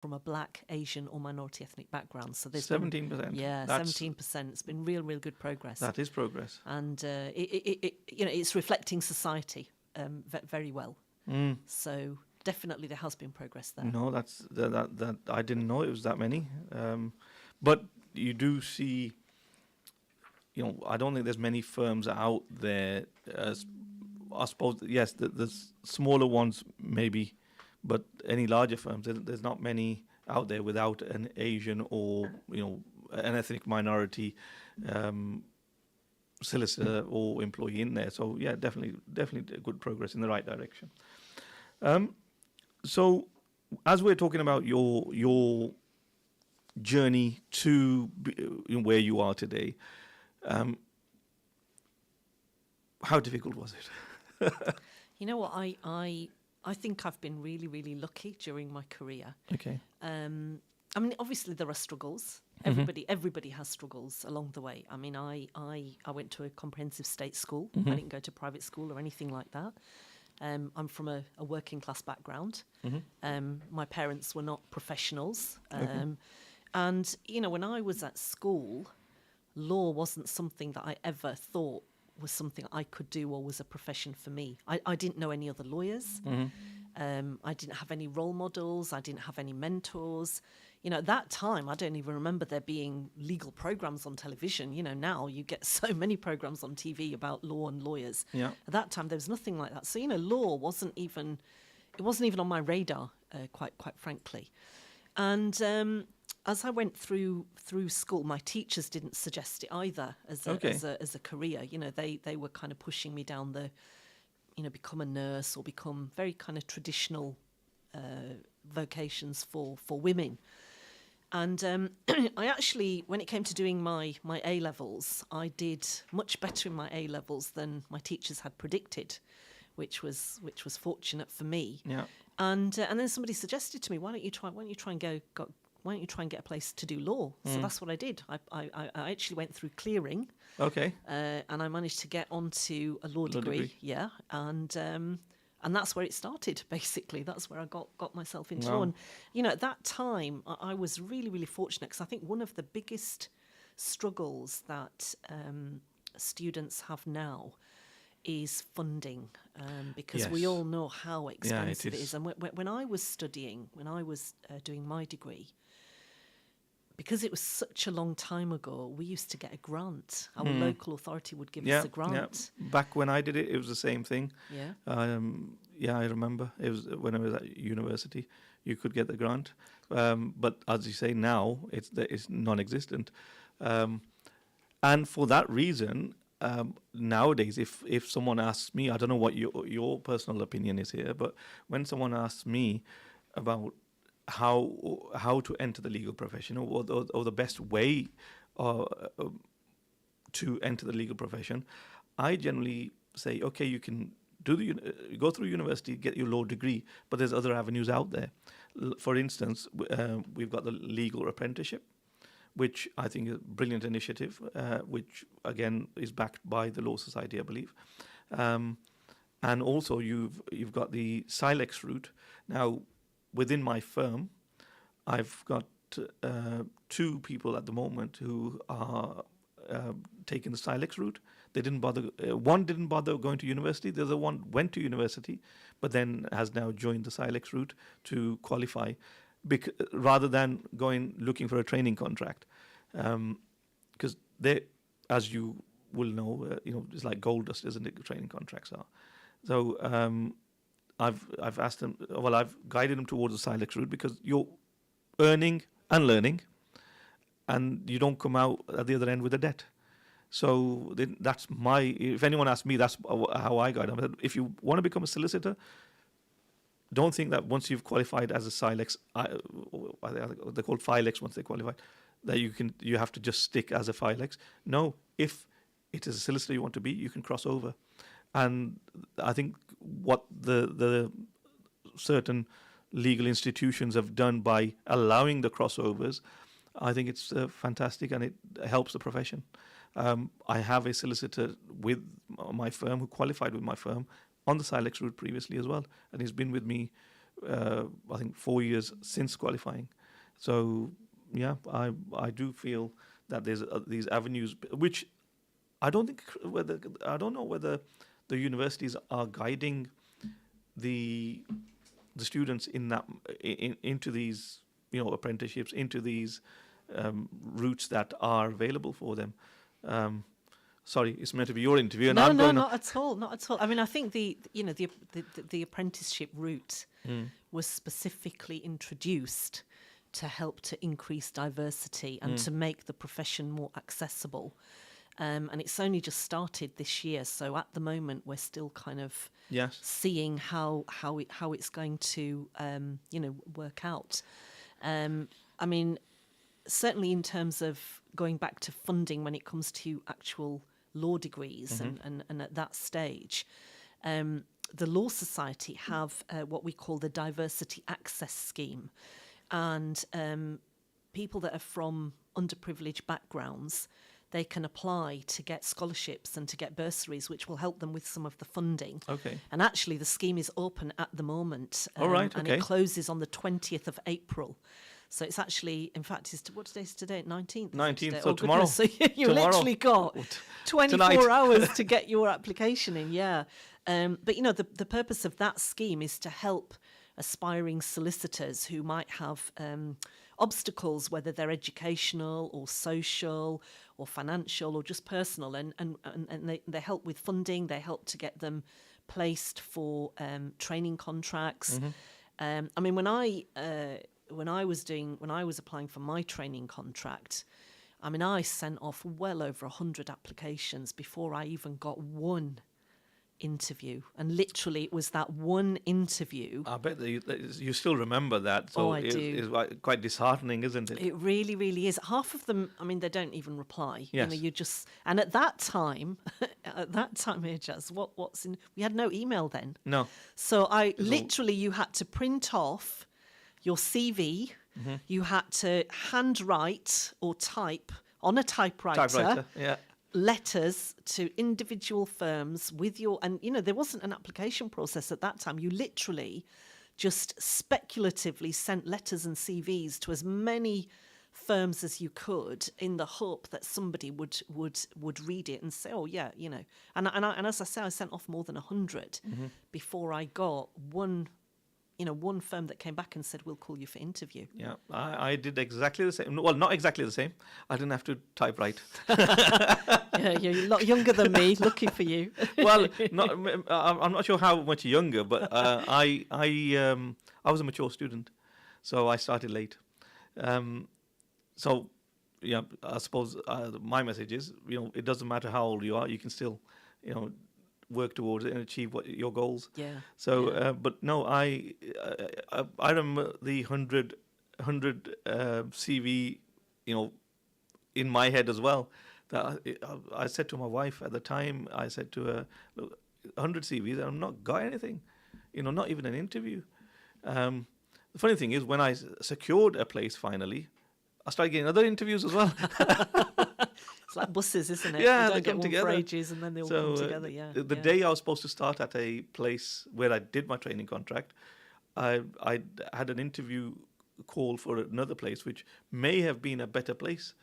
from a black, Asian, or minority ethnic background. So there's 17%. Yeah, 17%. It's been real good progress. That is progress. And it's reflecting society very well. So definitely there has been progress there. No, that I didn't know it was that many. But you do see, I don't think there's many firms out there. I suppose, yes, the smaller ones maybe, but any larger firms, there's not many out there without an Asian or an ethnic minority solicitor or employee in there. So yeah, definitely good progress in the right direction. So as we're talking about your journey to where you are today, how difficult was it? You know what, I think I've been really lucky during my career. Okay. I mean, obviously there are struggles. Everybody has struggles along the way. I mean, I went to a comprehensive state school. I didn't go to private school or anything like that. I'm from a working class background. My parents were not professionals. And, when I was at school, law wasn't something that I ever thought was something I could do or was a profession for me. I didn't know any other lawyers. I didn't have any role models. I didn't have any mentors. At that time, I don't even remember there being legal programs on television. Now you get so many programs on TV about law and lawyers. Yeah. At that time, there was nothing like that. So, law wasn't even on my radar, quite frankly. And as I went through school, my teachers didn't suggest it either as a career. They were kind of pushing me down the, become a nurse or become very kind of traditional vocations for women. And I actually, when it came to doing my A-levels, I did much better in my A-levels than my teachers had predicted, which was fortunate for me. Yeah. And then somebody suggested to me, why don't you try and get a place to do law? So that's what I did. I actually went through clearing. Okay. And I managed to get onto a law degree. Yeah. And that's where it started, basically. That's where I got myself into law. And, at that time, I was really fortunate, because I think one of the biggest struggles that students have now is funding, because we all know how expensive it is. And when I was doing my degree, because it was such a long time ago, we used to get a grant. Our local authority would give us a grant. Yeah. Back when I did it, it was the same thing. Yeah. I remember. It was when I was at university, you could get the grant. But as you say, now it's non-existent. And for that reason, nowadays, if someone asks me, I don't know what your personal opinion is here, but when someone asks me about how to enter the legal profession, or the best way to enter the legal profession, I generally say, okay, you can go through university, get your law degree, but there's other avenues out there. For instance, we've got the legal apprenticeship, which I think is a brilliant initiative, which again is backed by the Law Society, I believe. And also you've got the Silex route. Now, within my firm, I've got two people at the moment who are taking the Silex route. They didn't bother. One didn't bother going to university. The other one went to university, but then has now joined the Silex route to qualify, rather than looking for a training contract, because they, as you will know, it's like gold dust, isn't it? Training contracts are. So I've asked them. Well, I've guided them towards the Silex route, because you're earning and learning, and you don't come out at the other end with a debt. So that's if anyone asks me, that's how I guide them. If you want to become a solicitor, don't think that once you've qualified as a Silex, they're called Filex once they qualify, that you have to just stick as a Filex. No, if it is a solicitor you want to be, you can cross over. And I think what the certain legal institutions have done by allowing the crossovers, I think it's fantastic, and it helps the profession. I have a solicitor with my firm who qualified with my firm on the Silex route previously as well, and he's been with me I think 4 years since qualifying. So yeah, I do feel that there's these avenues, which I don't think whether I don't know whether the universities are guiding the students in that into these apprenticeships, into these routes that are available for them. Sorry, it's meant to be your interview, and No, I'm no, going on. not at all, not at all. I mean, I think the apprenticeship route was specifically introduced to help to increase diversity and to make the profession more accessible. And it's only just started this year, so at the moment we're still kind of Yes. seeing how it's going to work out. I mean, certainly in terms of going back to funding when it comes to actual law degrees and at that stage, the Law Society have what we call the Diversity Access Scheme, and people that are from underprivileged backgrounds, they can apply to get scholarships and to get bursaries, which will help them with some of the funding. Okay. And actually, the scheme is open at the moment. All right, and okay. it closes on the 20th of April. So it's actually, in fact, what day is today? 19th? 19th, Oh, so tomorrow. goodness. So you Tomorrow. literally got 24 Tonight. hours to get your application in, yeah. But, the purpose of that scheme is to help aspiring solicitors who might have obstacles, whether they're educational or social or financial or just personal, and they help with funding. They help to get them placed for training contracts. I mean, when I was applying for my training contract, I mean, I sent off well over 100 applications before I even got one interview, and literally it was that one interview. I bet that you still remember that. So I do. It's quite disheartening, isn't it? It really, really is. Half of them, I mean, they don't even reply. Yes. You just, and at that time, Ajaz, we had no email then. No. So you had to print off your CV, you had to handwrite or type on a typewriter. Yeah. Letters to individual firms and there wasn't an application process at that time. You literally just speculatively sent letters and CVs to as many firms as you could in the hope that somebody would read it and say, oh yeah, and as I say, I sent off more than 100 before I got one firm that came back and said, we'll call you for interview. Yeah, I did exactly the same. Well, not exactly the same. I didn't have to typewrite. Yeah, you're a lot younger than me. Lucky for you. Well, I'm not sure how much younger, but I was a mature student, so I started late. So, yeah, I suppose my message is, it doesn't matter how old you are, you can still, work towards it and achieve your goals. Yeah. So, yeah. But no, I remember the 100 CV, in my head as well. That I said to my wife at the time, I said to her, look, 100 CVs, and I've not got anything, not even an interview. The funny thing is, when I secured a place finally, I started getting other interviews as well. It's like buses, isn't it? Yeah, you don't they get come one together. for ages and then they all come together. Yeah. The day I was supposed to start at a place where I did my training contract, I had an interview call for another place, which may have been a better place,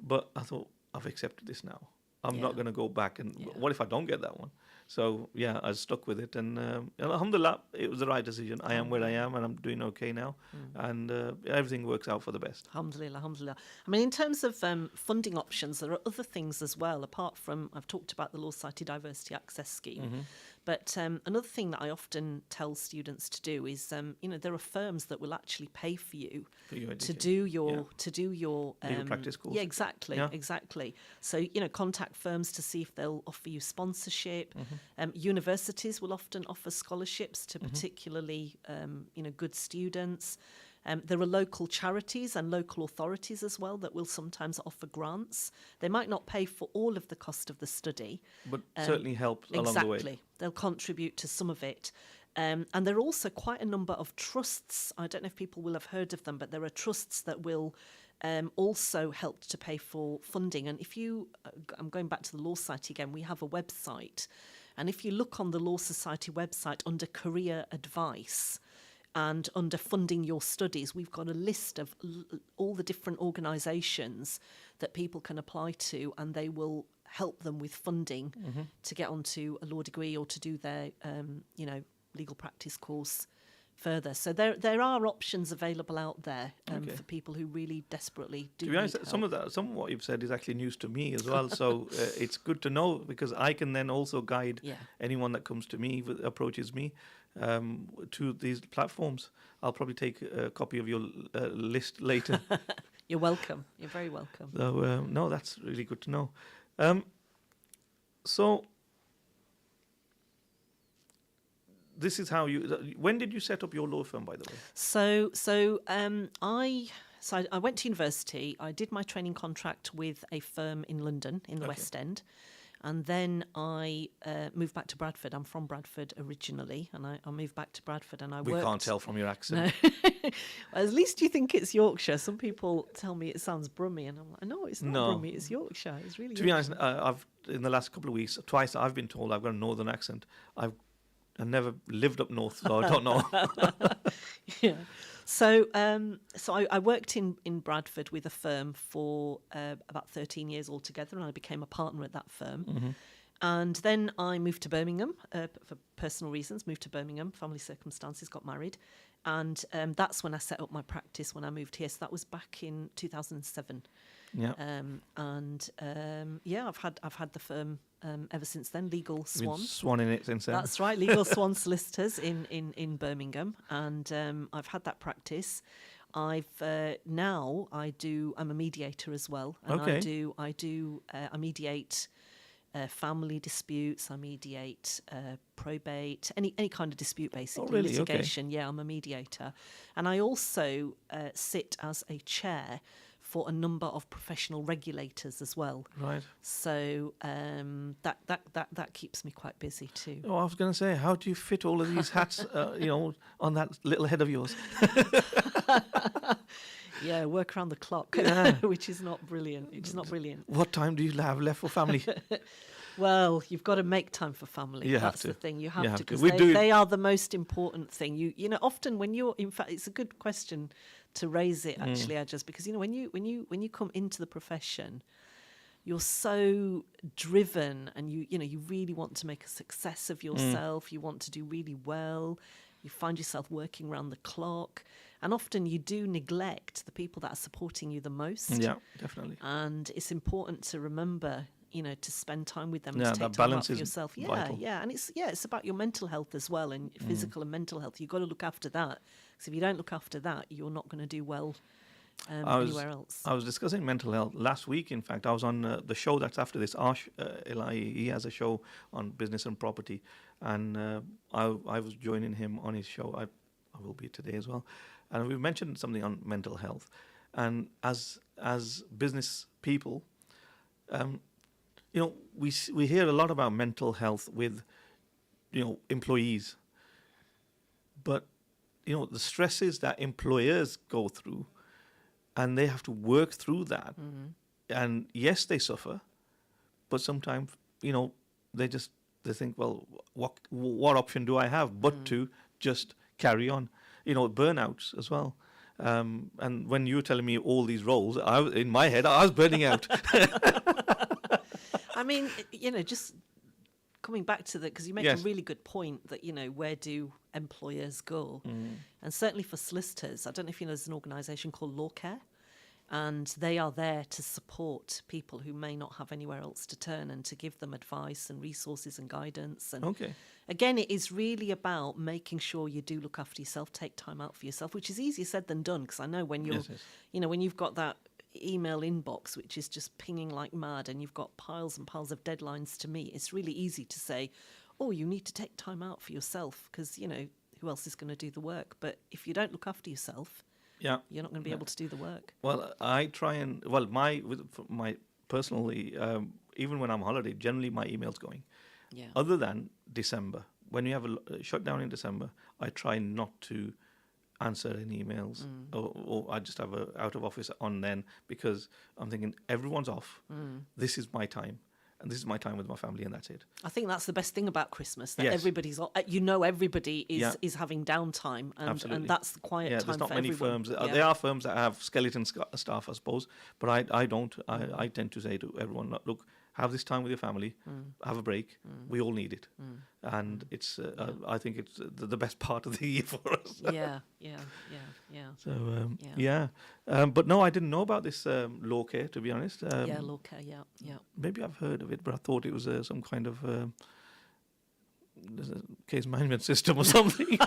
but I thought, I've accepted this now. I'm not going to go back. And what if I don't get that one? So, yeah, I stuck with it. And alhamdulillah, it was the right decision. I am where I am and I'm doing okay now. And everything works out for the best. Alhamdulillah, alhamdulillah. I mean, in terms of funding options, there are other things as well, apart from, I've talked about the Law Society Diversity Access Scheme. But another thing that I often tell students to do is, there are firms that will actually pay for you to do your legal practice course. Yeah, exactly. So contact firms to see if they'll offer you sponsorship. Universities will often offer scholarships to particularly good students. There are local charities and local authorities as well that will sometimes offer grants. They might not pay for all of the cost of the study. But certainly help along the way. Exactly. They'll contribute to some of it. And there are also quite a number of trusts. I don't know if people will have heard of them, but there are trusts that will also help to pay for funding. And if you, I'm going back to the Law Society again, we have a website. And if you look on the Law Society website under career advice, And under funding your studies, we've got a list of all the different organisations that people can apply to, and they will help them with funding to get onto a law degree or to do their, legal practice course further. So there are options available out there for people who really desperately do. To be honest, need some help. of what you've said is actually news to me as well. So it's good to know, because I can then also guide anyone that comes to me, approaches me, to these platforms. I'll probably take a copy of your list later. You're welcome. You're very welcome. So no, that's really good to know. So this is how you. When did you set up your law firm, by the way? I went to university. I did my training contract with a firm in London, in the West End. And then I moved back to Bradford. I'm from Bradford originally, and I moved back to Bradford, and We can't tell from your accent. No. At least you think it's Yorkshire. Some people tell me it sounds Brummie, and I'm like, no, it's not Brummie, it's Yorkshire. It's really To be honest, I've in the last couple of weeks, twice I've been told I've got a northern accent. I've never lived up north, so I don't know. Yeah. So I worked in Bradford with a firm for about 13 years altogether, and I became a partner at that firm. And then I moved to Birmingham for personal reasons, moved to Birmingham, family circumstances, got married. And that's when I set up my practice when I moved here. So that was back in 2007. Yeah. I've had the firm ever since then, Legal Swan. Been swanning it since then. That's right, Legal Swan Solicitors in Birmingham, and I've had that practice. I'm a mediator as well, and I mediate family disputes, I mediate probate, any kind of dispute, basically. Oh, really? Litigation. Okay. Yeah, I'm a mediator, and I also sit as a chair for a number of professional regulators as well. Right. So that keeps me quite busy too. Oh, I was going to say, how do you fit all of these hats, on that little head of yours? Yeah, work around the clock, which is not brilliant. It's not brilliant. What time do you have left for family? Well, you've got to make time for family. You have That's to. the thing. You have to, because We they are the most important thing. You know, often when you're, in fact, it's a good question to raise it actually, Ajaz, because when you come into the profession, you're so driven, and you really want to make a success of yourself. You want to do really well. You find yourself working around the clock, and often you do neglect the people that are supporting you the most. Yeah, definitely. And it's important to remember, to spend time with them, Yeah, to take that time balance out for is yourself. Yeah, vital. yeah, and it's about your mental health as well, and physical and mental health. You've got to look after that. Because if you don't look after that, you're not going to do well anywhere else. I was discussing mental health last week. In fact, I was on the show that's after this. Ash Elahi, he has a show on business and property, and I was joining him on his show. I will be today as well, and we mentioned something on mental health. And as business people, we hear a lot about mental health with employees, but the stresses that employers go through, and they have to work through that. And yes, they suffer, but sometimes they think, well, what option do I have but to just carry on? Burnouts as well. And when you were telling me all these roles, in my head I was burning out. I mean, just coming back to because you make a really good point that, where do employers go? And certainly for solicitors, I don't know if you know, there's an organisation called Law Care, and they are there to support people who may not have anywhere else to turn, and to give them advice and resources and guidance. And again, it is really about making sure you do look after yourself, take time out for yourself, which is easier said than done, because I know when you're, when you've got that email inbox which is just pinging like mad, and you've got piles and piles of deadlines to meet, it's really easy to say, oh, you need to take time out for yourself, because who else is going to do the work? But if you don't look after yourself, you're not going to be able to do the work. Well, I try and my personally, even when I'm on holiday, generally my email's going. Other than December, when you have a shutdown in December, I try not to answer any emails, or I just have a out of office on then, because I'm thinking everyone's off. This is my time, and this is my time with my family, and that's it. I think that's the best thing about Christmas, that Yes. everybody's, everybody Yeah. is having downtime, Absolutely. and that's the quiet Yeah, time there's not for many everyone. firms. Yeah. There are firms that have skeleton staff, I suppose, but I don't. I tend to say to everyone, look, have this time with your family, have a break. We all need it, and it's. I think it's the best part of the year for us. Yeah. So Yeah. but no, I didn't know about this law care, to be honest. Yeah, law care, yeah. Maybe I've heard of it, but I thought it was some kind of case management system or something.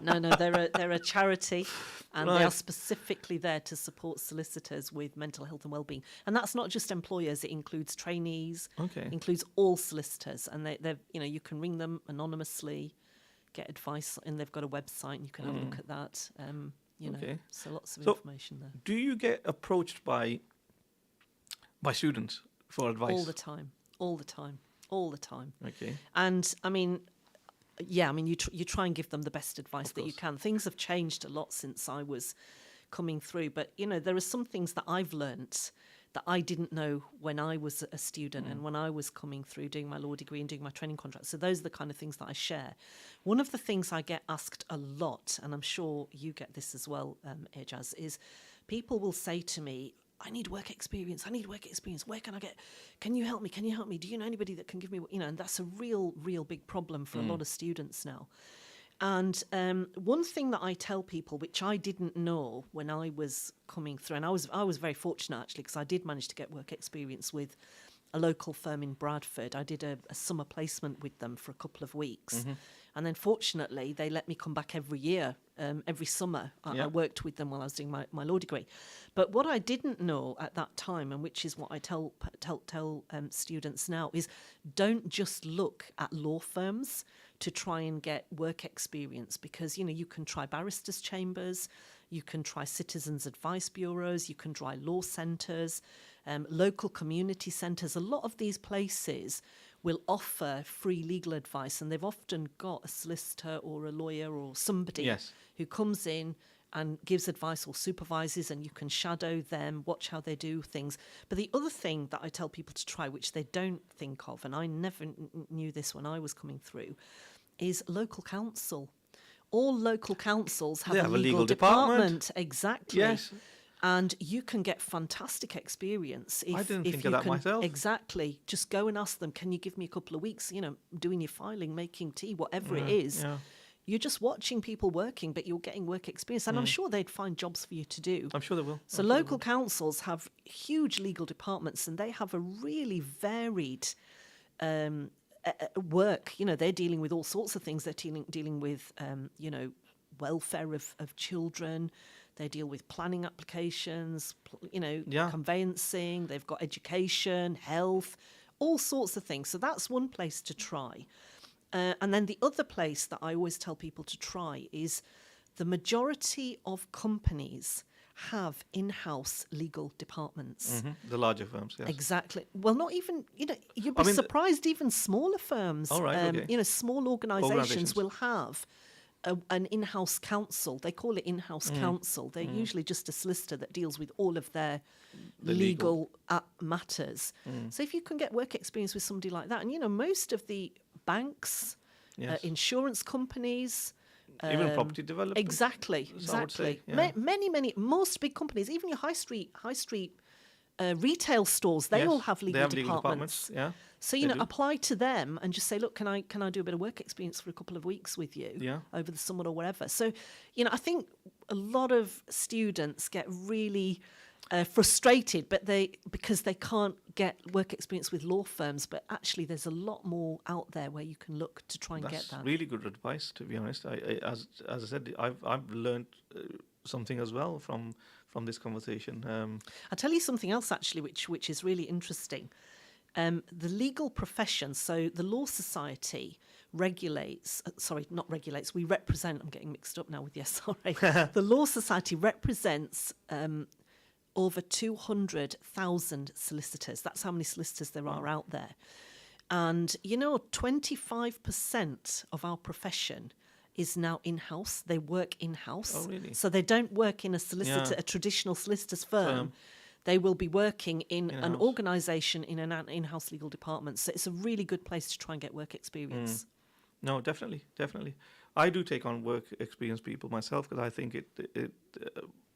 No, they're a charity, and they Right. are specifically there to support solicitors with mental health and well-being. And that's not just employers; it includes trainees, Okay. includes all solicitors, and they you can ring them anonymously, get advice, and they've got a website, and you can have a look at that. Okay. So lots of So, information there. Do you get approached by students for advice? All the time. Okay. And I mean, you try and give them the best advice that you course. can. Things have changed a lot since I was coming through, but there are some things that I've learnt that I didn't know when I was a student and when I was coming through doing my law degree and doing my training contract. So those are the kind of things that I share. One of the things I get asked a lot, and I'm sure you get this as well, Ajaz, is people will say to me, I need work experience. Where can I get? Can you help me? Do you know anybody that can give me? And that's a real big problem for a lot of students now. And one thing that I tell people, which I didn't know when I was coming through, and I was very fortunate actually, because I did manage to get work experience with a local firm in Bradford. I did a summer placement with them for a couple of weeks. And then fortunately, they let me come back every year, every summer. I worked with them while I was doing my law degree. But what I didn't know at that time, and which is what I tell students now, is don't just look at law firms to try and get work experience, because, you can try barristers' chambers, you can try citizens' advice bureaus, you can try law centres, local community centres. A lot of these places will offer free legal advice, and they've often got a solicitor or a lawyer or somebody Yes. who comes in and gives advice or supervises, and you can shadow them, watch how they do things. But the other thing that I tell people to try, which they don't think of, and I never knew this when I was coming through, is local council. All local councils have, They have a legal department. Exactly. Yes. And you can get fantastic experience if I didn't if think you of that can, myself. Exactly. Just go and ask them, can you give me a couple of weeks, doing your filing, making tea, whatever it is. Yeah. You're just watching people working, but you're getting work experience. And I'm sure they'd find jobs for you to do. I'm sure they will. So local councils have huge legal departments, and they have a really varied work. They're dealing with all sorts of things. They're dealing with, welfare of children. They deal with planning applications, conveyancing. They've got education, health, all sorts of things. So that's one place to try. And then the other place that I always tell people to try is the majority of companies have in-house legal departments. The larger firms, yes. Exactly. Well, not even, you'd be surprised, even smaller firms, All right, okay. Small organisations will have an in-house counsel. They call it in-house counsel. They're usually just a solicitor that deals with all of their legal matters. So if you can get work experience with somebody like that, and, most of the banks, Yes. insurance companies, Even property developers. Exactly. I would say, yeah. Most big companies, even your high street retail stores, they Yes, all have they legal have legal departments. Yeah. So they do. apply to them and just say, look, can I do a bit of work experience for a couple of weeks with you Yeah. over the summer or whatever. So I think a lot of students get really frustrated, because they can't get work experience with law firms. But actually, there's a lot more out there where you can look to try and That's get that. really good advice, to be honest. As I said, I've learned something as well from this conversation. I'll tell you something else actually, which is really interesting. The legal profession, so the Law Society regulates, we represent, I'm getting mixed up now with the SRA. The Law Society represents over 200,000 solicitors. That's how many solicitors there are out there. And, 25% of our profession is now in-house. They work in-house. Oh, really? So they don't work in a Yeah. traditional solicitor's firm. they will be working in an In-house. organisation in an in-house legal department. So it's a really good place to try and get work experience. No, definitely. I do take on work experience people myself because I think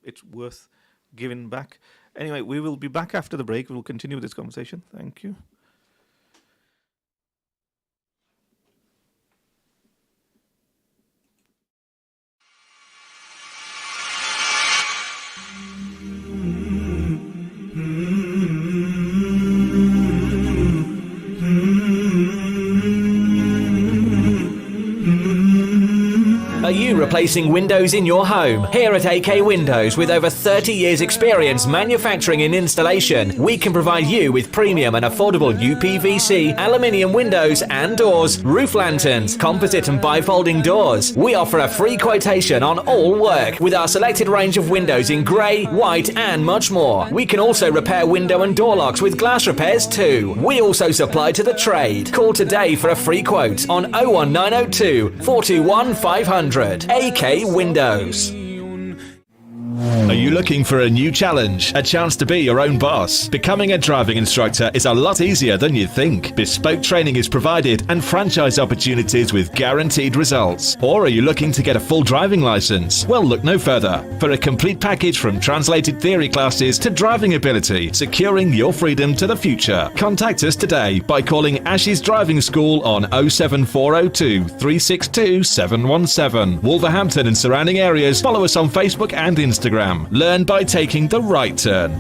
it's worth giving back. Anyway, we will be back after the break. We'll continue this conversation. Thank you. Are you replacing windows in your home? Here at AK Windows, with over 30 years experience manufacturing and installation, we can provide you with premium and affordable UPVC, aluminium windows and doors, roof lanterns, composite and bifolding doors. We offer a free quotation on all work with our selected range of windows in grey, white and much more. We can also repair window and door locks with glass repairs too. We also supply to the trade. Call today for a free quote on 01902 421 500. AK Windows. Are you looking for a new challenge? A chance to be your own boss? Becoming a driving instructor is a lot easier than you think. Bespoke training is provided and franchise opportunities with guaranteed results. Or are you looking to get a full driving license? Well, look no further. For a complete package from translated theory classes to driving ability, securing your freedom to the future. Contact us today by calling Ash's Driving School on 07402 362 717. Wolverhampton and surrounding areas. Follow us on Facebook and Instagram. Learn by taking the right turn.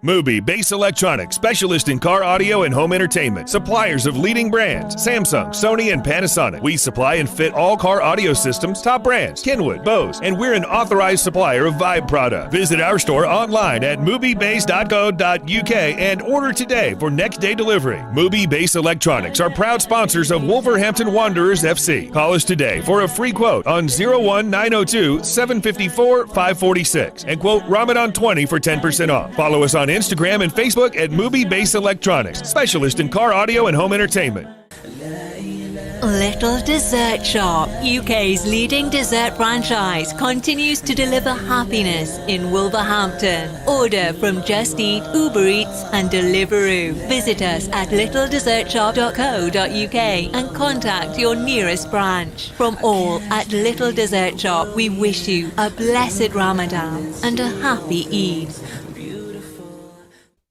Mubi Bass Electronics, specialist in car audio and home entertainment. Suppliers of leading brands, Samsung, Sony, and Panasonic. We supply and fit all car audio systems, top brands, Kenwood, Bose, and we're an authorized supplier of Vibe product. Visit our store online at mubibass.co.uk and order today for next day delivery. Mubi Bass Electronics are proud sponsors of Wolverhampton Wanderers FC. Call us today for a free quote on 01902 754 546 and quote Ramadan 20 for 10% off. Follow us on Instagram and Facebook at Mubi Bass Electronics, specialist in car audio and home entertainment. Little Dessert Shop, UK's leading dessert franchise, continues to deliver happiness in Wolverhampton. Order from Just Eat, Uber Eats and Deliveroo. Visit us at littledessertshop.co.uk and contact your nearest branch. From all at Little Dessert Shop, we wish you a blessed Ramadan and a happy Eid.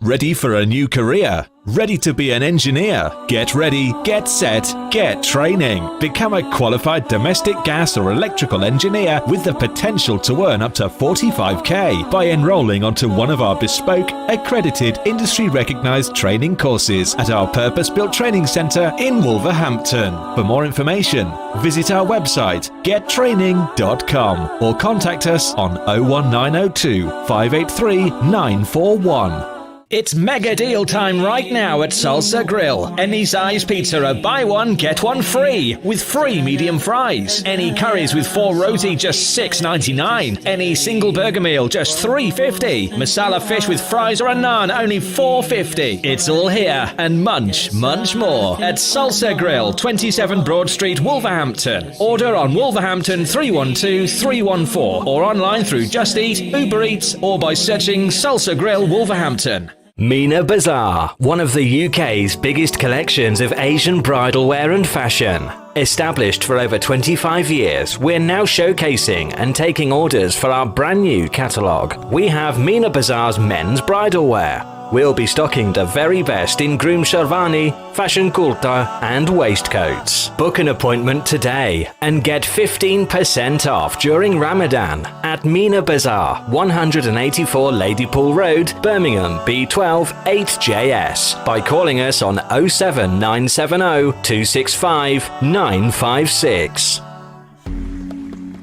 Ready for a new career? Ready to be an engineer? Get ready, get set, get training. Become a qualified domestic gas or electrical engineer with the potential to earn up to 45k by enrolling onto one of our bespoke, accredited, industry-recognised training courses at our purpose-built training centre in Wolverhampton. For more information, visit our website gettraining.com or contact us on 01902 583 941. It's mega deal time right now at Salsa Grill. Any size pizza, a buy one, get one free, with free medium fries. Any curries with 4 roti, just $6.99. Any single burger meal, just $3.50. Masala fish with fries or a naan, only $4.50. It's all here and much more at Salsa Grill, 27 Broad Street, Wolverhampton. Order on Wolverhampton 312 314 or online through Just Eat, Uber Eats or by searching Salsa Grill Wolverhampton. Mina Bazaar, one of the UK's biggest collections of Asian bridal wear and fashion. Established for over 25 years, we're now showcasing and taking orders for our brand new catalogue. We have Mina Bazaar's men's bridal wear. We'll be stocking the very best in groom sherwani, fashion kurta and waistcoats. Book an appointment today and get 15% off during Ramadan at Mina Bazaar, 184 Ladypool Road, Birmingham, B12 8JS by calling us on 07970 265 956.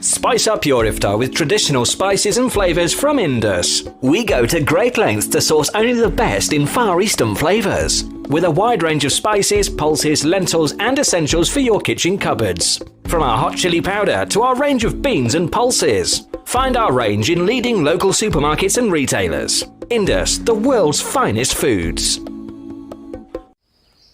Spice up your iftar with traditional spices and flavours from Indus. We go to great lengths to source only the best in Far Eastern flavours, with a wide range of spices, pulses, lentils and essentials for your kitchen cupboards. From our hot chili powder to our range of beans and pulses. Find our range in leading local supermarkets and retailers. Indus, the world's finest foods.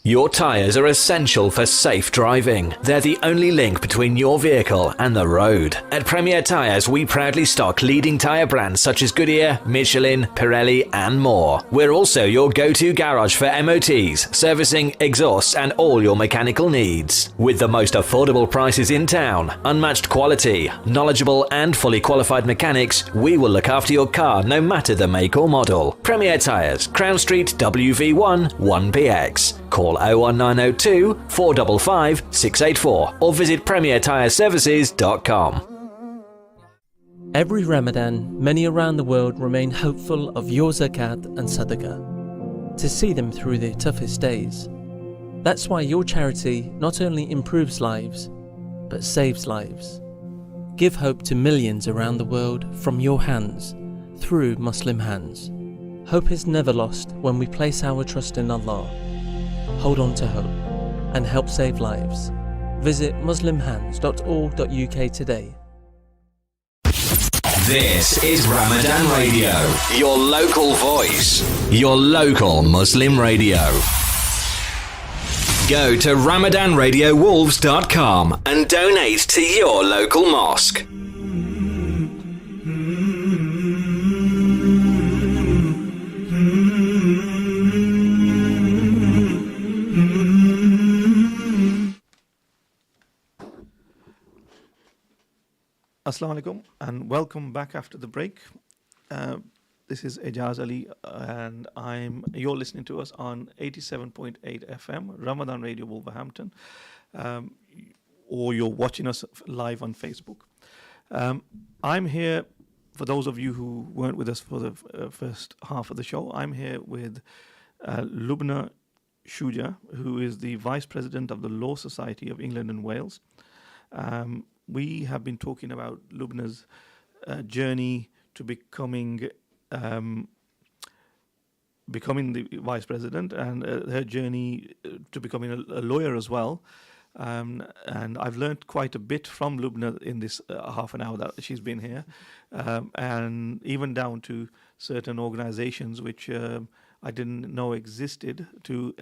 Your tyres are essential for safe driving. They're the only link between your vehicle and the road. At Premier Tyres, we proudly stock leading tyre brands such as Goodyear, Michelin, Pirelli and more. We're also your go-to garage for MOTs, servicing, exhausts and all your mechanical needs. With the most affordable prices in town, unmatched quality, knowledgeable and fully qualified mechanics, we will look after your car no matter the make or model. Premier Tyres, Crown Street, WV1 1PX. Call 01902 455 684 or visit premiertyreservices.com. Every Ramadan, many around the world remain hopeful of your zakat and sadaqah, to see them through their toughest days. That's why your charity not only improves lives, but saves lives. Give hope to millions around the world from your hands, through Muslim Hands. Hope is never lost when we place our trust in Allah. Hold on to hope and help save lives. Visit muslimhands.org.uk today. This is Ramadan Radio, your local voice, your local Muslim radio. Go to RamadanRadioWolves.com and donate to your local mosque. Assalamu alaikum and welcome back after the break. This is Ajaz Ali and you're listening to us on 87.8 FM, Ramadan Radio Wolverhampton, or you're watching us live on Facebook. I'm here, for those of you who weren't with us for the first half of the show, I'm here with Lubna Shuja, who is the Vice President of the Law Society of England and Wales. We have been talking about Lubna's journey to becoming the vice president and her journey to becoming a lawyer as well. And I've learned quite a bit from Lubna in this half an hour that she's been here, and even down to certain organizations which I didn't know existed to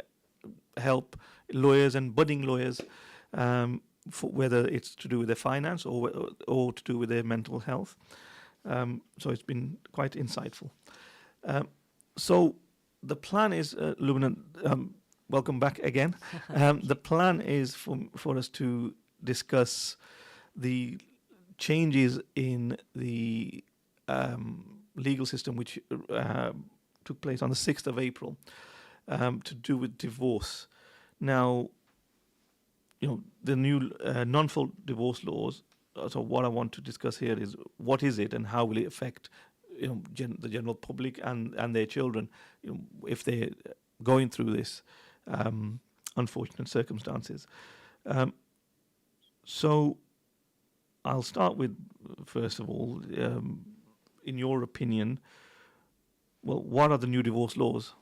help lawyers and budding lawyers, for whether it's to do with their finance or to do with their mental health. So it's been quite insightful. So the plan is, Lubna, welcome back again. The plan is for us to discuss the changes in the legal system which took place on the 6th of April to do with divorce. Now, the new non-fault divorce laws. So what I want to discuss here is what is it and how will it affect the general public and their children if they're going through this unfortunate circumstances. So I'll start with, first of all, in your opinion, well, what are the new divorce laws?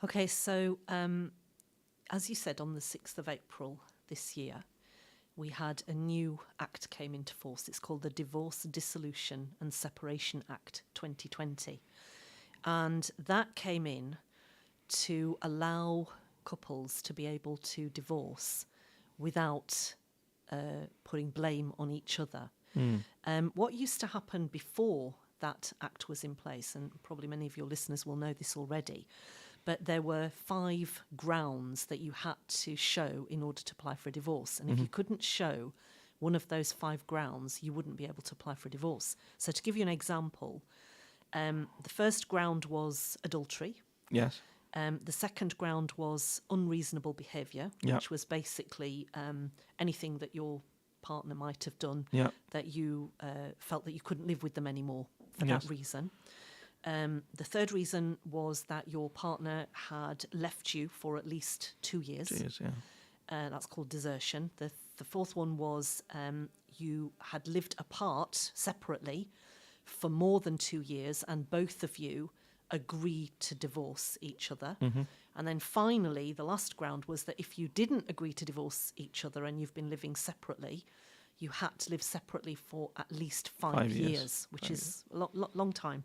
Okay, so as you said, on the 6th of April this year, we had a new act came into force. It's called the Divorce, Dissolution and Separation Act 2020. And that came in to allow couples to be able to divorce without putting blame on each other. What used to happen before that act was in place, and probably many of your listeners will know this already, but there were 5 grounds that you had to show in order to apply for a divorce. And if you couldn't show one of those 5 grounds, you wouldn't be able to apply for a divorce. So to give you an example, the first ground was adultery. Yes. The second ground was unreasonable behaviour, which was basically anything that your partner might have done that you felt that you couldn't live with them anymore for that reason. The third reason was that your partner had left you for at least 2 years. 2 years, that's called desertion. The fourth one was you had lived apart separately for more than 2 years and both of you agreed to divorce each other. And then finally, the last ground was that if you didn't agree to divorce each other and you've been living separately, you had to live separately for at least 5 years, which is a long time.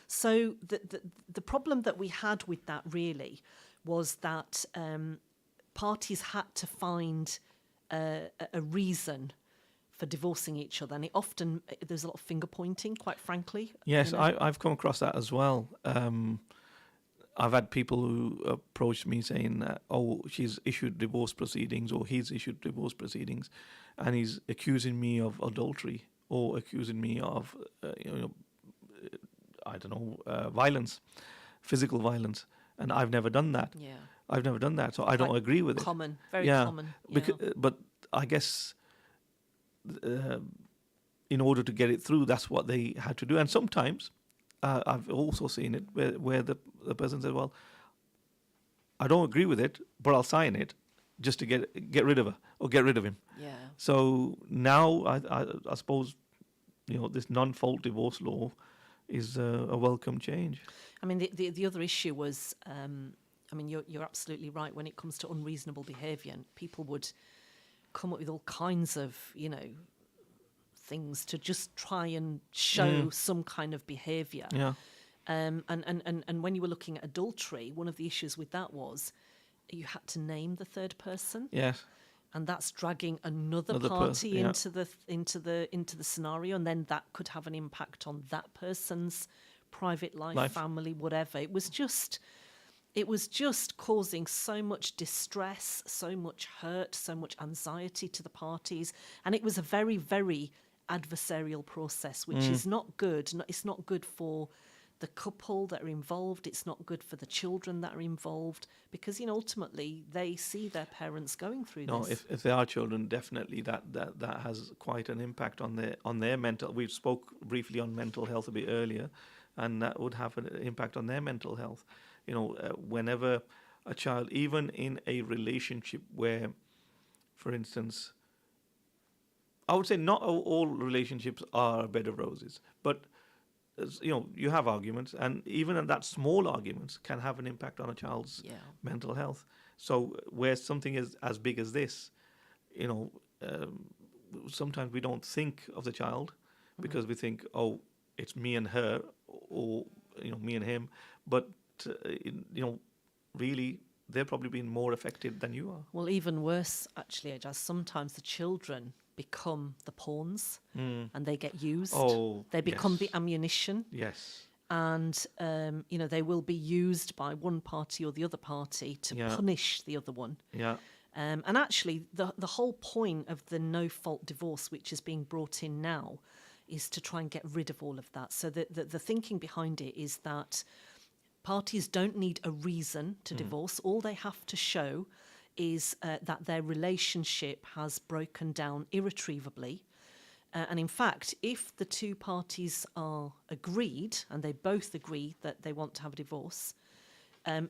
So the problem that we had with that really was that parties had to find a reason for divorcing each other, and there's a lot of finger pointing, quite frankly. Yes, I've come across that as well. I've had people who approached me saying that, she's issued divorce proceedings or he's issued divorce proceedings, and he's accusing me of adultery or accusing me of, violence, physical violence, and I've never done that. Yeah. I've never done that, so I don't agree with it. Common, very common. Yeah. But I guess in order to get it through, that's what they had to do. And sometimes I've also seen it where the person says, well, I don't agree with it, but I'll sign it just to get rid of her or get rid of him. Yeah. So now I suppose, this non-fault divorce law is a welcome change. I mean, the other issue was, you're absolutely right. When it comes to unreasonable behaviour, and people would come up with all kinds of, things to just try and show some kind of behaviour. Yeah. And when you were looking at adultery, one of the issues with that was you had to name the third person. Yes. And that's dragging another party into the scenario, and then that could have an impact on that person's private life, family, whatever. It was just causing so much distress, so much hurt, so much anxiety to the parties, and it was a very, very adversarial process, which is not good. It's not good for the couple that are involved. It's not good for the children that are involved, because ultimately they see their parents going through this. No, if they are children, definitely that has quite an impact on their mental. We spoke briefly on mental health a bit earlier, and that would have an impact on their mental health. Whenever a child, even in a relationship where, for instance, I would say not all relationships are a bed of roses, but you have arguments, and even that small arguments can have an impact on a child's mental health. So where something is as big as this, sometimes we don't think of the child because we think, it's me and her, or me and him, but really they're probably being more affected than you are. Well, even worse, actually, Ajaz, sometimes the children become the pawns and they get used. They become the ammunition. Yes. And, they will be used by one party or the other party to punish the other one. Yeah. And actually, the whole point of the no-fault divorce, which is being brought in now, is to try and get rid of all of that. So the thinking behind it is that parties don't need a reason to divorce. All they have to show is that their relationship has broken down irretrievably. And in fact, if the two parties are agreed, and they both agree that they want to have a divorce,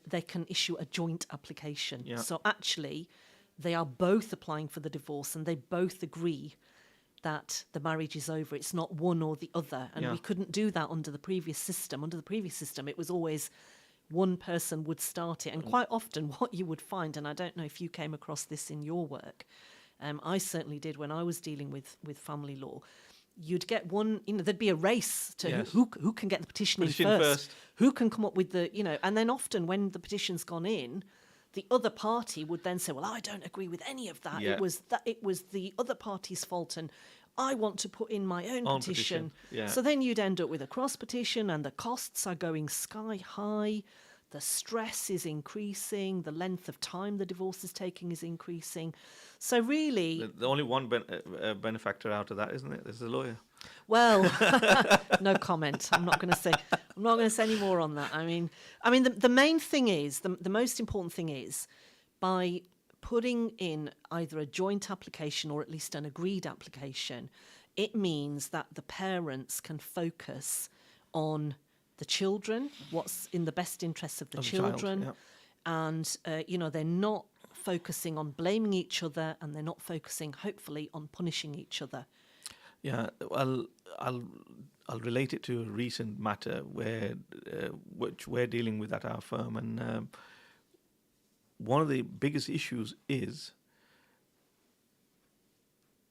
they can issue a joint application. Yeah. So actually, they are both applying for the divorce, and they both agree that the marriage is over. It's not one or the other. And we couldn't do that under the previous system. Under the previous system, it was always one person would start it. And quite often what you would find, and I don't know if you came across this in your work, I certainly did when I was dealing with family law, you'd get one, there'd be a race to who can get the petition in first, who can come up with the, and then often when the petition's gone in, the other party would then say, well, I don't agree with any of that. Yeah. It was the other party's fault, and I want to put in my own petition. Yeah. So then you'd end up with a cross petition, and the costs are going sky high. The stress is increasing. The length of time the divorce is taking is increasing. So really, the only one benefactor out of that, isn't it? There's the lawyer. Well, no comment. I'm not going to say any more on that. I mean, the main thing is, the most important thing is, by putting in either a joint application or at least an agreed application, it means that the parents can focus on the children, what's in the best interests of the children, and they're not focusing on blaming each other, and they're not focusing, hopefully, on punishing each other. Yeah, well, I'll relate it to a recent matter which we're dealing with at our firm, and one of the biggest issues is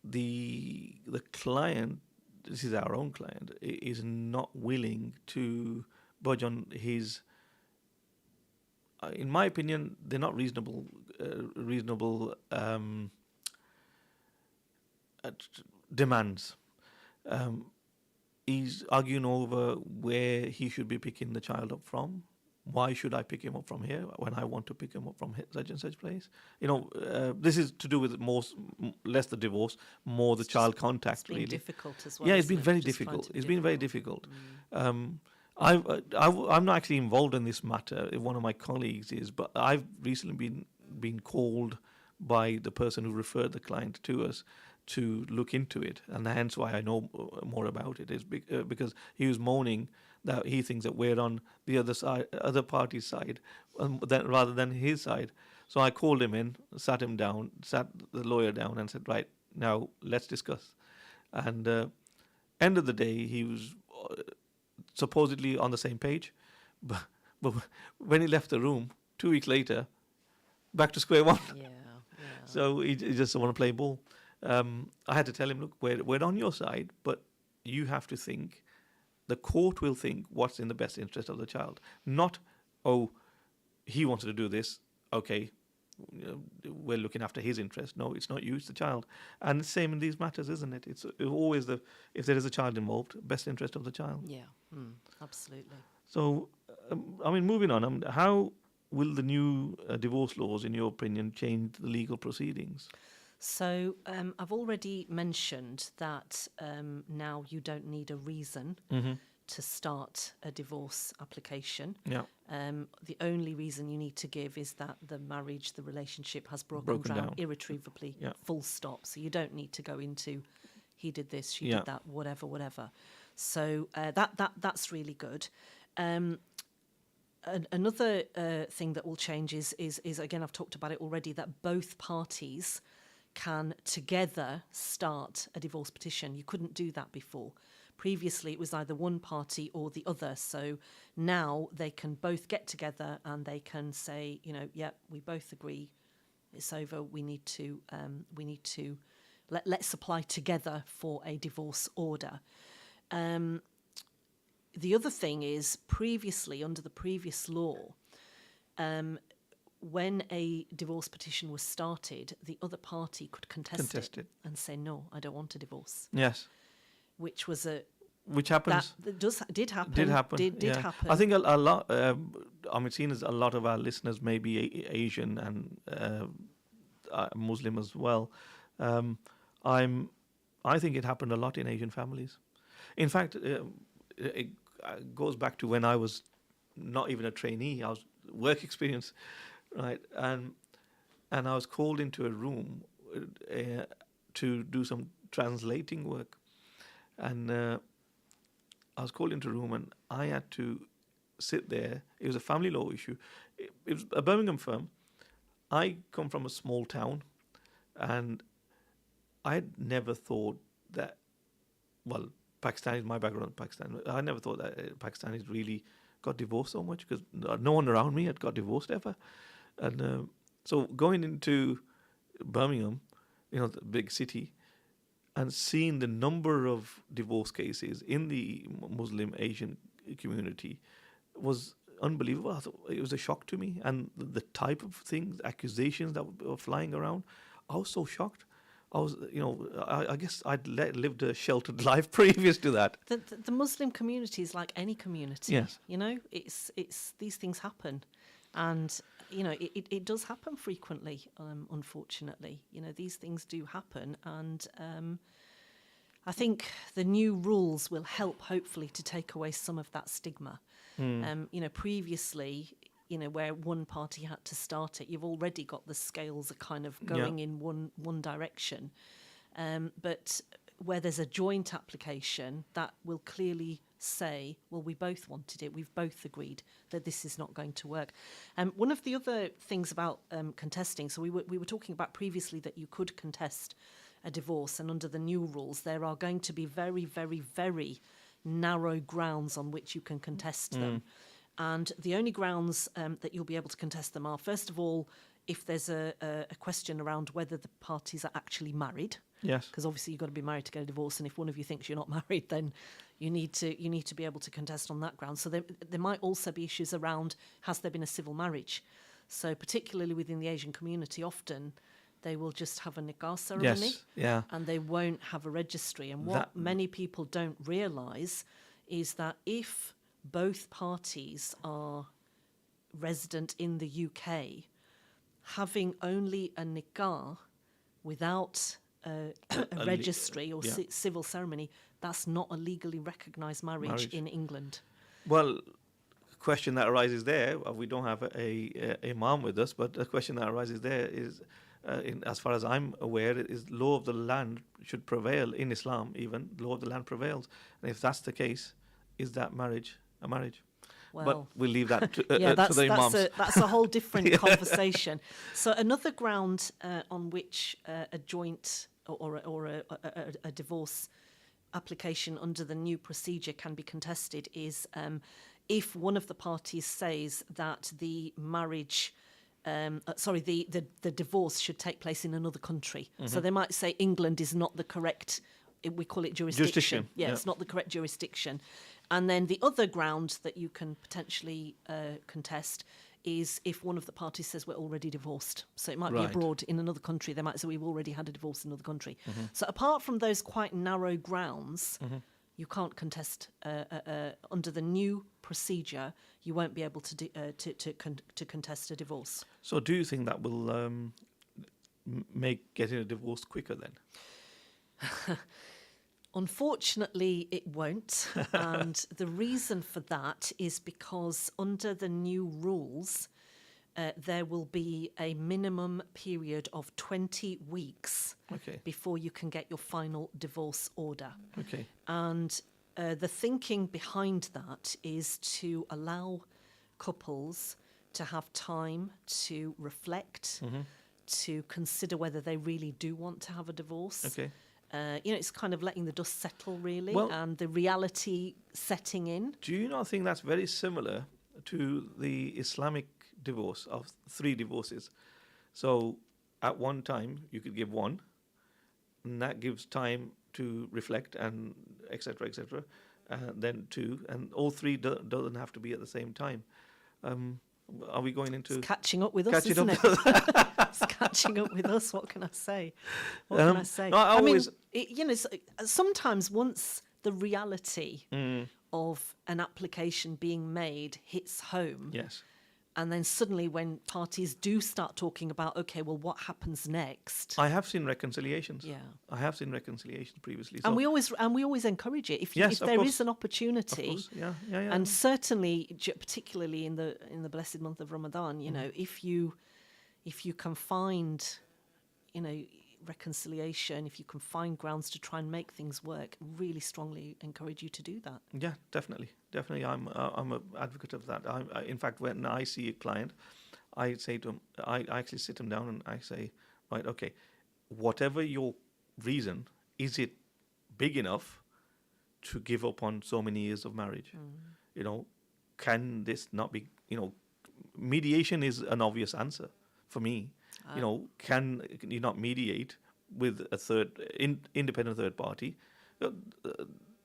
the client. This is our own client, is not willing to budge on his in my opinion, they're not reasonable demands. He's arguing over where he should be picking the child up from. Why should I pick him up from here when I want to pick him up from such and such place? This is to do with less the divorce, more the child contact. It's been really difficult as well. Yeah, it's been isn't very it? Just trying difficult. to be It's been very difficult. Mm. I'm not actually involved in this matter. One of my colleagues is, but I've recently been called by the person who referred the client to us to look into it, and hence why I know more about it is because he was moaning that he thinks that we're on the other party's side, rather than his side. So I called him in, sat the lawyer down, and said, right, now let's discuss. And end of the day, he was supposedly on the same page, but when he left the room 2 weeks later, back to square one. Yeah. So he just want to play ball. I had to tell him, look, we're on your side, but you have to think. The court will think what's in the best interest of the child, not, oh, he wanted to do this, okay, we're looking after his interest. No, it's not you, it's the child. And the same in these matters, isn't it? It's always if there is a child involved, best interest of the child. Yeah, absolutely. So, moving on, how will the new divorce laws, in your opinion, change the legal proceedings? So I've already mentioned that now you don't need a reason to start a divorce application. Yeah. The only reason you need to give is that the relationship has broken down irretrievably, full stop. So you don't need to go into he did this, she did that, whatever. So that's really good. Another thing that will change is again, I've talked about it already, that both parties can together start a divorce petition. You couldn't do that before. Previously, it was either one party or the other. So now they can both get together and they can say, we both agree, it's over. We need to let's apply together for a divorce order. The other thing is, previously, under the previous law, when a divorce petition was started, the other party could contest it and say, no, I don't want a divorce. Yes. Which happens. That did happen. Did happen. Did happen. I think a lot, seeing as a lot of our listeners may be Asian and Muslim as well, I think it happened a lot in Asian families. In fact, it goes back to when I was not even a trainee. I was work experience. Right, and I was called into a room to do some translating work, and I was called into a room, and I had to sit there. It was a family law issue. It was a Birmingham firm. I come from a small town, and I had never thought that. Well, Pakistan is my background. Pakistan. I never thought that Pakistanis really got divorced so much because no one around me had got divorced ever. And so going into Birmingham, the big city, and seeing the number of divorce cases in the Muslim Asian community was unbelievable. I thought it was a shock to me. And the type of things, accusations that were flying around, I was so shocked. I was, I guess I'd lived a sheltered life previous to that. The Muslim community is like any community. Yes. It's these things happen. And, it does happen frequently, unfortunately. These things do happen. And I think the new rules will help, hopefully, to take away some of that stigma. Previously, where one party had to start it, you've already got the scales are kind of going in one direction. But where there's a joint application, that will clearly say, well, we both wanted it, we've both agreed that this is not going to work. One of the other things about contesting, so we were talking about previously that you could contest a divorce, and under the new rules, there are going to be very, very, very narrow grounds on which you can contest them. And the only grounds that you'll be able to contest them are, first of all, if there's a question around whether the parties are actually married. Yes. Because obviously you've got to be married to get a divorce, and if one of you thinks you're not married, then You need to be able to contest on that ground. So there might also be issues around, has there been a civil marriage? So particularly within the Asian community, often they will just have a nikah ceremony, Yes, yeah. and they won't have a registry. And what many people don't realise is that if both parties are resident in the UK, having only a nikah without a registry or civil ceremony, that's not a legally recognised marriage in England. Well, question that arises there, we don't have a imam with us, but the question that arises there is, as far as I'm aware, is law of the land should prevail in Islam. Even law of the land prevails, and if that's the case, is that marriage a marriage? Well, but we'll leave that to, yeah, to the imams. That's a whole different conversation. So another ground on which a joint or a divorce application under the new procedure can be contested is if one of the parties says that the marriage, the divorce should take place in another country. So they might say England is not the correct, we call it jurisdiction. Yeah, it's not the correct jurisdiction. And then the other ground that you can potentially contest is if one of the parties says we're already divorced. So it might be abroad in another country. They might say we've already had a divorce in another country. So apart from those quite narrow grounds, you can't contest under the new procedure. You won't be able to contest a divorce. So do you think that will make getting a divorce quicker then? Unfortunately, it won't. And the reason for that is because under the new rules, there will be a minimum period of 20 weeks before you can get your final divorce order. Okay. And the thinking behind that is to allow couples to have time to reflect, to consider whether they really do want to have a divorce. Okay. It's kind of letting the dust settle, really, Well, and the reality setting in. Do you not think that's very similar to the Islamic divorce of 3 divorces? So at one time, you could give 1, and that gives time to reflect and et cetera, then 2, and all 3 doesn't have to be at the same time. Are we going into... It's catching up with us, isn't it? It's catching up with us. What can I say? What can I say? No, I always... sometimes once the reality of an application being made hits home, Yes. and then suddenly when parties do start talking about, okay, well, what happens next? I have seen reconciliations. Yeah. I have seen reconciliations previously. And we always encourage it. If there is an opportunity, Of course. Yeah. and certainly, particularly in the blessed month of Ramadan, if you can find, reconciliation, if you can find grounds to try and make things work, really strongly encourage you to do that. Yeah, definitely. I'm an advocate of that. In fact, when I see a client, I say to him, I actually sit him down and I say, right, okay, whatever your reason, is it big enough to give up on so many years of marriage? Can this not be, mediation is an obvious answer for me. Can you not mediate with a independent third party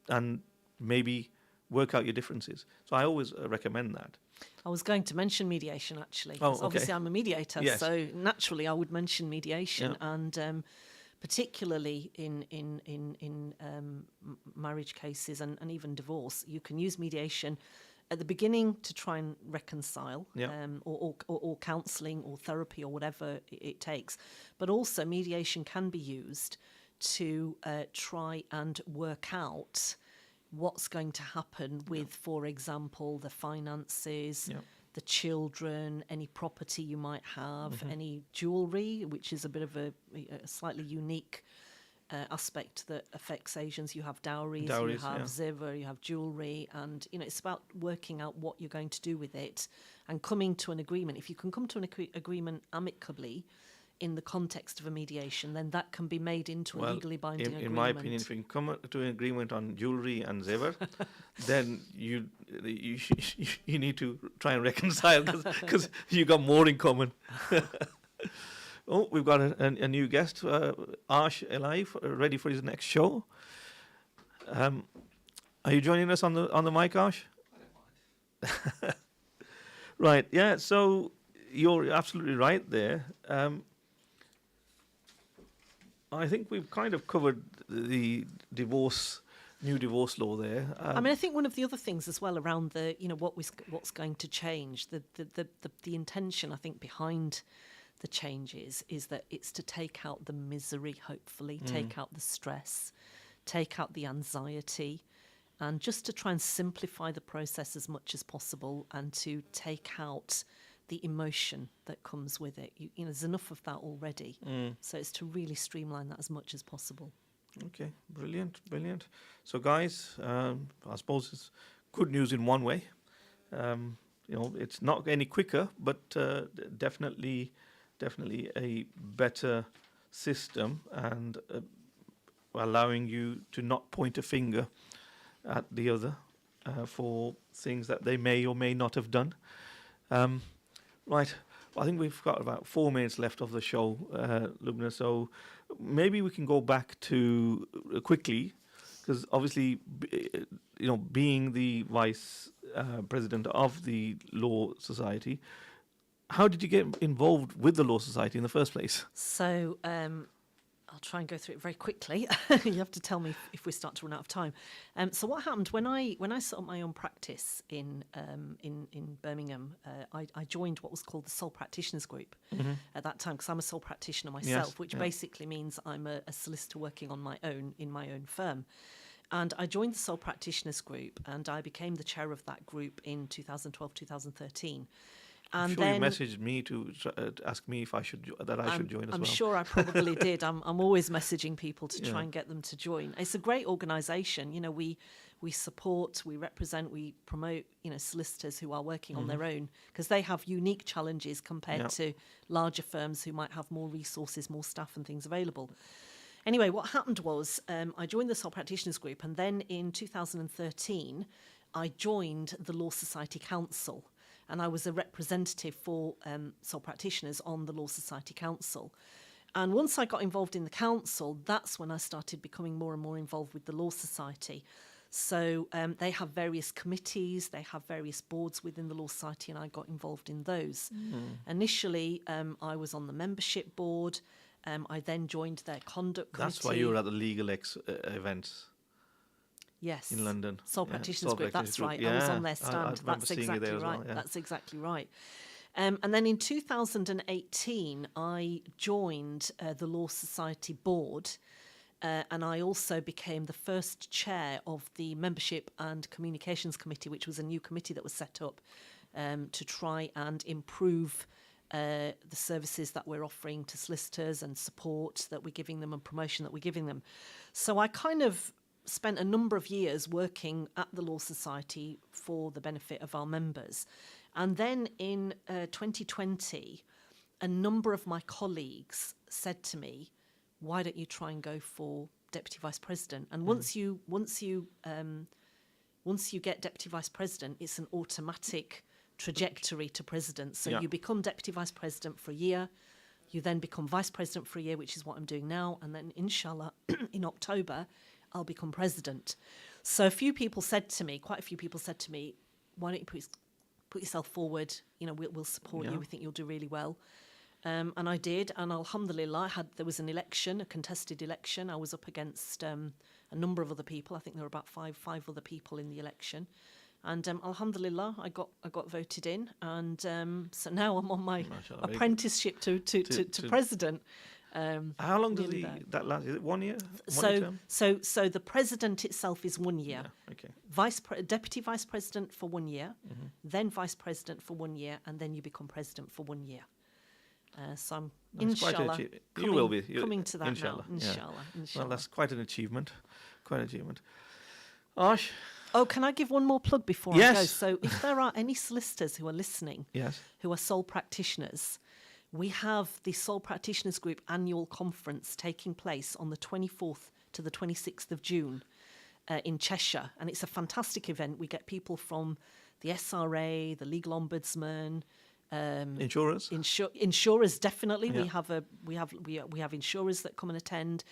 and maybe work out your differences? So I always recommend that. I was going to mention mediation, actually. Oh, okay. Obviously, I'm a mediator, Yes. so naturally I would mention mediation. Yeah. And particularly in marriage cases and even divorce, you can use mediation at the beginning to try and reconcile, or counselling or therapy or whatever it takes. But also mediation can be used to try and work out what's going to happen with, for example, the finances, the children, any property you might have, any jewellery, which is a bit of a slightly unique aspect that affects Asians. You have dowries, you have zivur, you have jewellery, and it's about working out what you're going to do with it and coming to an agreement. If you can come to an agreement amicably in the context of a mediation, then that can be made into a legally binding agreement. In my opinion, if you can come to an agreement on jewellery and zivur, then you need to try and reconcile because you got more in common. Oh, we've got a new guest, Ash Eli, ready for his next show. Are you joining us on the mic, Ash? Right. Yeah. So you're absolutely right there. I think we've kind of covered the new divorce law there. I mean, I think one of the other things as well around the, what's going to change, the intention, I think, behind the changes is that it's to take out the misery, hopefully, take out the stress, take out the anxiety, and just to try and simplify the process as much as possible and to take out the emotion that comes with it. There's enough of that already. So it's to really streamline that as much as possible. Okay, brilliant. So, guys, I suppose it's good news in one way. It's not any quicker, but definitely a better system and allowing you to not point a finger at the other for things that they may or may not have done. Right. I think we've got about 4 minutes left of the show, Lubna. So maybe we can go back to quickly, because obviously, being the vice president of the Law Society, how did you get involved with the Law Society in the first place? So I'll try and go through it very quickly. You have to tell me if we start to run out of time. So what happened when I set up my own practice in Birmingham? I joined what was called the Sole Practitioners Group at that time, because I'm a sole practitioner myself, which basically means I'm a solicitor working on my own in my own firm. And I joined the Sole Practitioners Group, and I became the chair of that group in 2012, 2013. I'm sure you messaged me to ask me if I should join as well. I'm sure I probably did. I'm always messaging people to try and get them to join. It's a great organisation. We support, we represent, we promote, solicitors who are working on their own, because they have unique challenges compared to larger firms who might have more resources, more staff and things available. Anyway, what happened was I joined the Sole Practitioners Group, and then in 2013 I joined the Law Society Council. And I was a representative for sole practitioners on the Law Society Council. And once I got involved in the council, that's when I started becoming more and more involved with the Law Society. So they have various committees, they have various boards within the Law Society, and I got involved in those. Initially, I was on the membership board. I then joined their conduct committee. That's why you were at the Legal X events. Yes. In London. Sole Practitioners Group, that's right. I was on their stand. That's exactly right. Well, That's exactly right. And then in 2018, I joined the Law Society board, and I also became the first chair of the Membership and Communications Committee, which was a new committee that was set up to try and improve the services that we're offering to solicitors and support that we're giving them and promotion that we're giving them. So I kind of spent a number of years working at the Law Society for the benefit of our members. And then in 2020, a number of my colleagues said to me, why don't you try and go for Deputy Vice President? And once you get Deputy Vice President, it's an automatic trajectory to President. So you become Deputy Vice President for a year, you then become Vice President for a year, which is what I'm doing now, and then inshallah, in October, I'll become President. So quite a few people said to me, why don't you put yourself forward? We'll support you. We think you'll do really well. And I did. And alhamdulillah, there was an election, a contested election. I was up against a number of other people. I think there were about five other people in the election. And alhamdulillah, I got voted in. And so now I'm on my apprenticeship to President. How long does that last? Is it 1 year? So the president itself is 1 year. Yeah, okay. Deputy vice president for 1 year, then vice president for 1 year, and then you become president for 1 year. So I'm inshallah coming to that inshallah, now. Inshallah. Well, that's quite an achievement. Ash? Oh, can I give one more plug before I go? So if there are any solicitors who are listening, who are sole practitioners, we have the Sole Practitioners Group annual conference taking place on the 24th to the 26th of June in Cheshire. And it's a fantastic event. We get people from the SRA, the Legal Ombudsman, insurers. Insurers, definitely. Yeah. We have insurers that come and attend.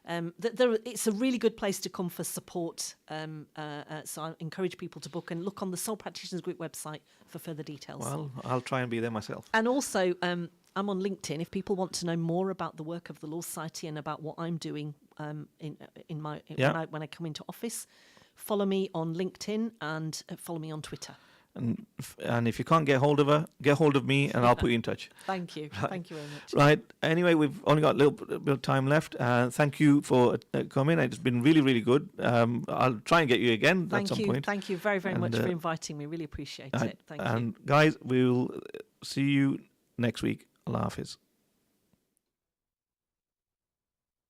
It's a really good place to come for support. So I encourage people to book and look on the Sole Practitioners Group website for further details. Well, I'll try and be there myself. And also, I'm on LinkedIn. If people want to know more about the work of the Law Society and about what I'm doing when I come into office, follow me on LinkedIn and follow me on Twitter. And if you can't get hold of her, get hold of me and I'll put you in touch. Thank you. Right. Thank you very much. Right. Anyway, we've only got a little bit of time left. Thank you for coming. It's been really, really good. I'll try and get you again at some point. Thank you very, very much for inviting me. Really appreciate it. Thank you. And guys, we'll see you next week. Allah Hafiz.